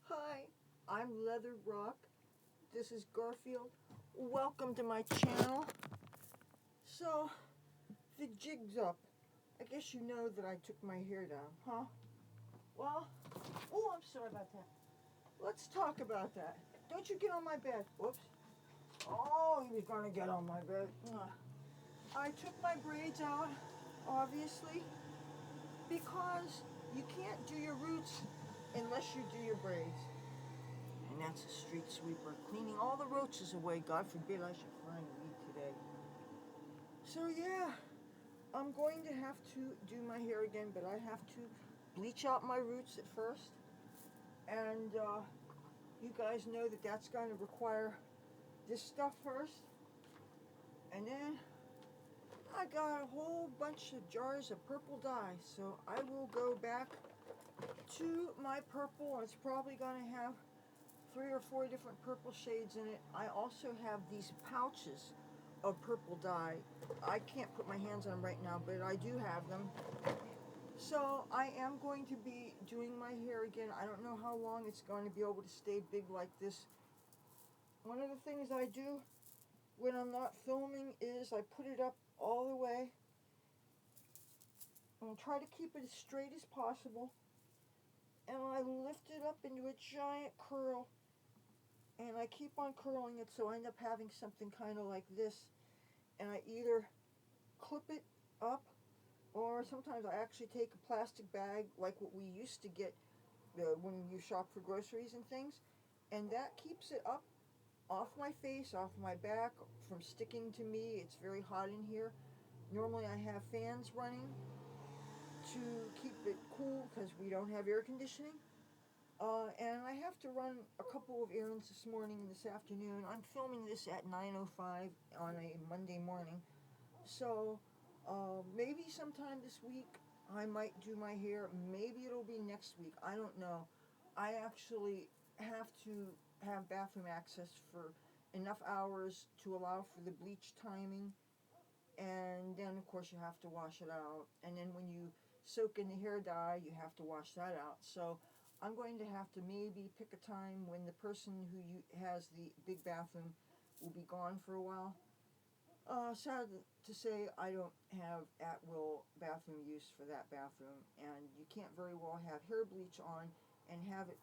Hi, I'm Leather Rokk. This is Garfield. Welcome to my channel. So, the jig's up. I guess you know that I took my hair down, huh? Well, oh, I'm sorry about that. Let's talk about that. Don't you get on my bed. Whoops. Oh, he was gonna get on my bed. I took my braids out, obviously, because you can't do your roots unless you do your braids. And that's a street sweeper, cleaning all the roaches away. God forbid I should find weed today. So yeah, I'm going to have to do my hair again, but I have to bleach out my roots at first. And you guys know that that's going to require this stuff first. And then I got a whole bunch of jars of purple dye. So I will go back to my purple. It's probably going to have 3 or 4 different purple shades in it. I also have these pouches of purple dye. I can't put my hands on them right now, but I do have them. So I am going to be doing my hair again. I don't know how long it's going to be able to stay big like this. One of the things I do when I'm not filming is I put it up all the way and try to keep it as straight as possible. And I lift it up into a giant curl. And I keep on curling it, so I end up having something kind of like this. And I either clip it up, or sometimes I actually take a plastic bag, like what we used to get when you shop for groceries and things, and that keeps it up off my face, off my back, from sticking to me. It's very hot in here. Normally I have fans running to keep it cool because we don't have air conditioning. And I have to run a couple of errands this morning and this afternoon. I'm filming this at 9:05 on a Monday morning. So maybe sometime this week I might do my hair. Maybe it'll be next week. I don't know. I actually have to have bathroom access for enough hours to allow for the bleach timing. And then, of course, you have to wash it out. And then when you soak in the hair dye, you have to wash that out. So I'm going to have to maybe pick a time when the person who has the big bathroom will be gone for a while. Sad to say, I don't have at-will bathroom use for that bathroom, and you can't very well have hair bleach on and have it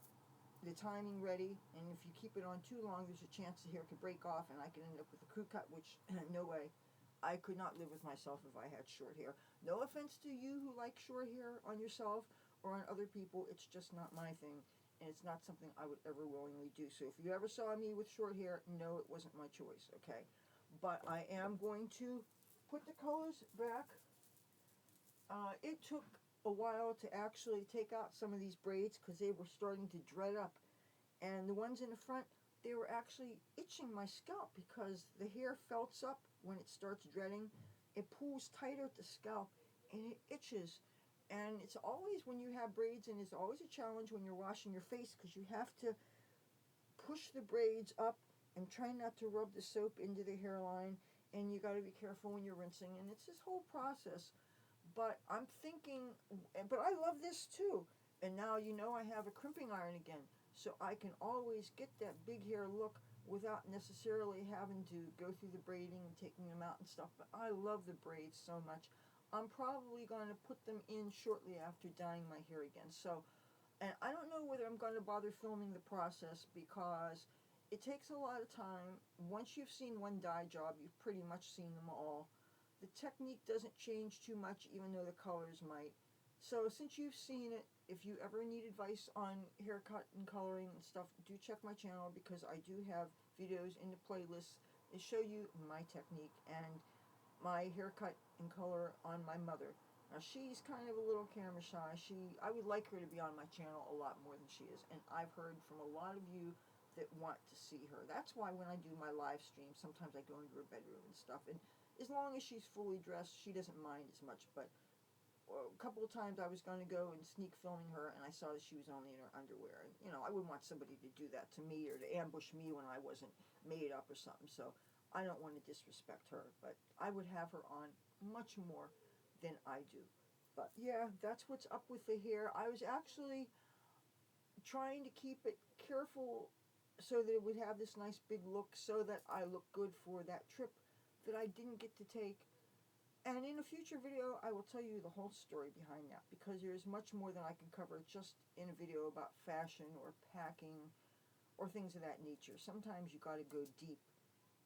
the timing ready, and if you keep it on too long, there's a chance the hair could break off, and I could end up with a crew cut, which, no way. I could not live with myself if I had short hair. No offense to you who like short hair on yourself or on other people, it's just not my thing, and it's not something I would ever willingly do. So if you ever saw me with short hair, no, it wasn't my choice, okay? But I am going to put the colors back. It took a while to actually take out some of these braids because they were starting to dread up. And the ones in the front, they were actually itching my scalp because the hair felts up when it starts dreading. It pulls tighter at the scalp and it itches. And it's always, when you have braids, and it's always a challenge when you're washing your face because you have to push the braids up and try not to rub the soap into the hairline, and you got to be careful when you're rinsing, and it's this whole process. But I'm thinking, but I love this too. And now you know I have a crimping iron again, so I can always get that big hair look without necessarily having to go through the braiding and taking them out and stuff. But I love the braids so much. I'm probably going to put them in shortly after dyeing my hair again. So, and I don't know whether I'm going to bother filming the process because it takes a lot of time. Once you've seen one dye job, you've pretty much seen them all. The technique doesn't change too much, even though the colors might. So since you've seen it, if you ever need advice on haircut and coloring and stuff, do check my channel because I do have videos in the playlists that show you my technique and my haircut and color on my mother. Now she's kind of a little camera shy. I would like her to be on my channel a lot more than she is, and I've heard from a lot of you that want to see her. That's why when I do my live stream, sometimes I go into her bedroom and stuff, and as long as she's fully dressed, she doesn't mind as much. But a couple of times I was going to go and sneak filming her, and I saw that she was only in her underwear. And, you know, I wouldn't want somebody to do that to me or to ambush me when I wasn't made up or something. So I don't want to disrespect her, but I would have her on much more than I do. But yeah, that's what's up with the hair. I was actually trying to keep it careful so that it would have this nice big look, so that I look good for that trip that I didn't get to take. And in a future video, I will tell you the whole story behind that, because there is much more than I can cover just in a video about fashion or packing or things of that nature. Sometimes you got to go deep,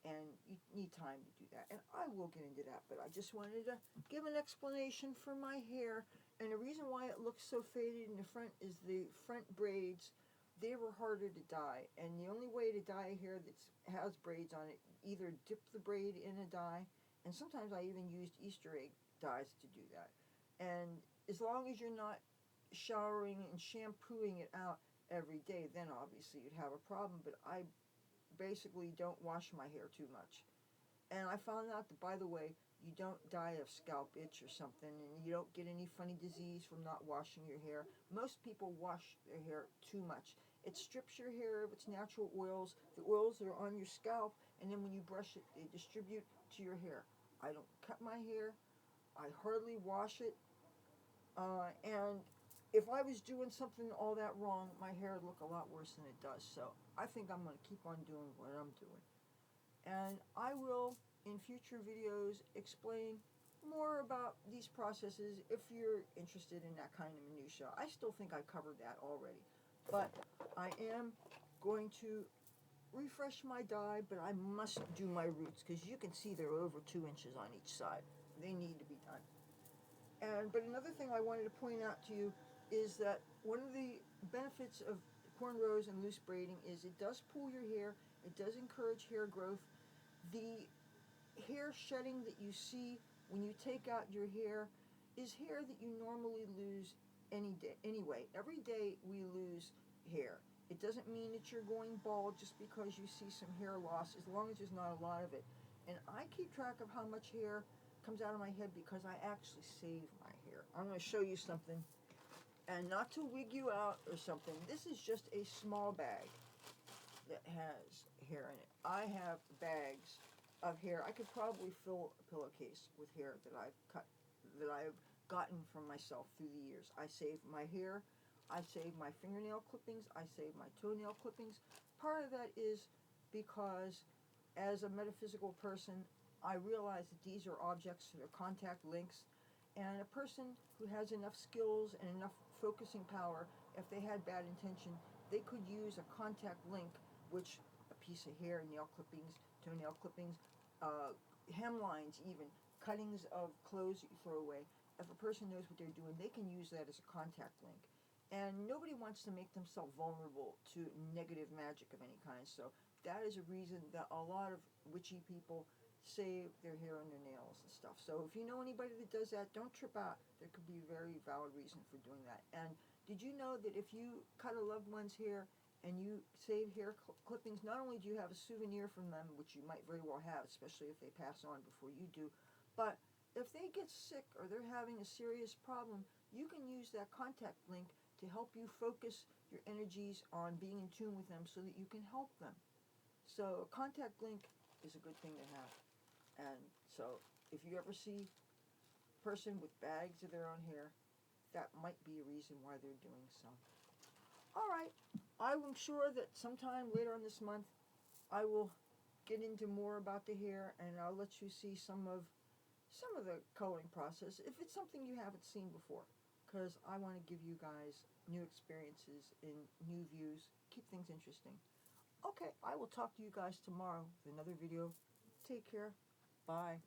and you need time to do that. And I will get into that, but I just wanted to give an explanation for my hair. And the reason why it looks so faded in the front is the front braids. They were harder to dye, and the only way to dye a hair that has braids on it, either dip the braid in a dye, and sometimes I even used Easter egg dyes to do that. And as long as you're not showering and shampooing it out every day, then obviously you'd have a problem. But I basically don't wash my hair too much. And I found out that, by the way, you don't die of scalp itch or something, and you don't get any funny disease from not washing your hair. Most people wash their hair too much. It strips your hair of its natural oils, the oils that are on your scalp, and then when you brush it, they distribute to your hair. I don't cut my hair. I hardly wash it. And if I was doing something all that wrong, my hair would look a lot worse than it does. So I think I'm going to keep on doing what I'm doing. And I will, in future videos, explain more about these processes if you're interested in that kind of minutia. I still think I covered that already. But I am going to refresh my dye, but I must do my roots, because you can see they're over 2 inches on each side. They need to be done. But another thing I wanted to point out to you is that one of the benefits of cornrows and loose braiding is it does pull your hair, it does encourage hair growth. The hair shedding that you see when you take out your hair is hair that you normally lose any day. Anyway, every day we lose hair. It doesn't mean that you're going bald just because you see some hair loss, as long as there's not a lot of it. And I keep track of how much hair comes out of my head because I actually save my hair. I'm going to show you something, and not to wig you out or something. This is just a small bag that has hair in it. I have bags of hair. I could probably fill a pillowcase with hair that I've cut, that I've gotten from myself through the years. I save my hair. I save my fingernail clippings. I save my toenail clippings. Part of that is because, as a metaphysical person, I realize that these are objects that are contact links, and a person who has enough skills and enough focusing power, if they had bad intention, they could use a contact link, which a piece of hair, nail clippings, toenail clippings, hemlines even, cuttings of clothes that you throw away. If a person knows what they're doing, they can use that as a contact link. And nobody wants to make themselves vulnerable to negative magic of any kind. So that is a reason that a lot of witchy people save their hair and their nails and stuff. So if you know anybody that does that, don't trip out. There could be a very valid reason for doing that. And did you know that if you cut a loved one's hair and you save hair clippings, not only do you have a souvenir from them, which you might very well have, especially if they pass on before you do, but if they get sick or they're having a serious problem, you can use that contact link to help you focus your energies on being in tune with them so that you can help them. So a contact link is a good thing to have. And so if you ever see a person with bags of their own hair, that might be a reason why they're doing so. All right, I'm sure that sometime later on this month, I will get into more about the hair, and I'll let you see some of the coloring process if it's something you haven't seen before, because I want to give you guys new experiences and new views, keep things interesting. Okay, I will talk to you guys tomorrow with another video. Take care. Bye.